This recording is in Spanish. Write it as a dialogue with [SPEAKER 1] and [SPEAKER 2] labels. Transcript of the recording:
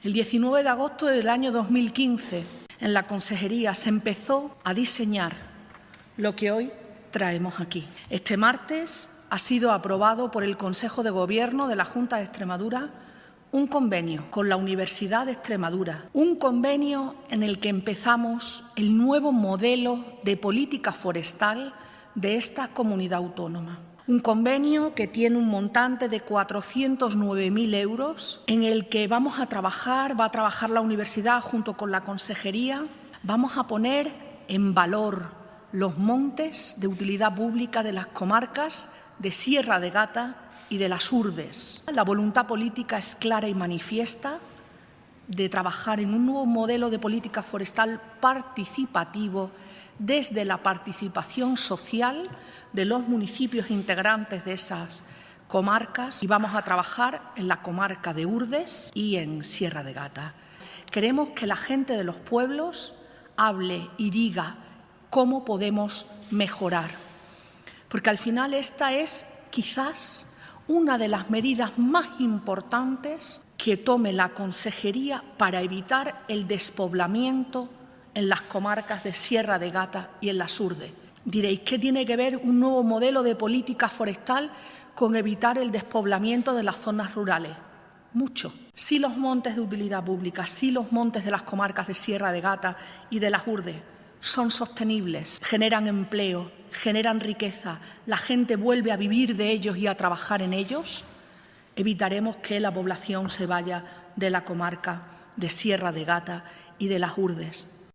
[SPEAKER 1] El 19 de agosto del año 2015, en la Consejería se empezó a diseñar lo que hoy traemos aquí. Este martes ha sido aprobado por el Consejo de Gobierno de la Junta de Extremadura un convenio con la Universidad de Extremadura, un convenio en el que empezamos el nuevo modelo de política forestal de esta comunidad autónoma. Un convenio que tiene un montante de 409.000 euros, en el que va a trabajar la universidad junto con la consejería. Vamos a poner en valor los montes de utilidad pública de las comarcas de Sierra de Gata y de las Urdes. La voluntad política es clara y manifiesta de trabajar en un nuevo modelo de política forestal participativo desde la participación social de los municipios integrantes de esas comarcas, y vamos a trabajar en la comarca de Urdes y en Sierra de Gata. Queremos que la gente de los pueblos hable y diga cómo podemos mejorar, porque al final esta es quizás una de las medidas más importantes que tome la Consejería para evitar el despoblamiento en las comarcas de Sierra de Gata y en las Urdes. Diréis, ¿qué tiene que ver un nuevo modelo de política forestal con evitar el despoblamiento de las zonas rurales? Mucho. Si los montes de utilidad pública, si los montes de las comarcas de Sierra de Gata y de las Urdes son sostenibles, generan empleo, generan riqueza, la gente vuelve a vivir de ellos y a trabajar en ellos, evitaremos que la población se vaya de la comarca de Sierra de Gata y de las Urdes.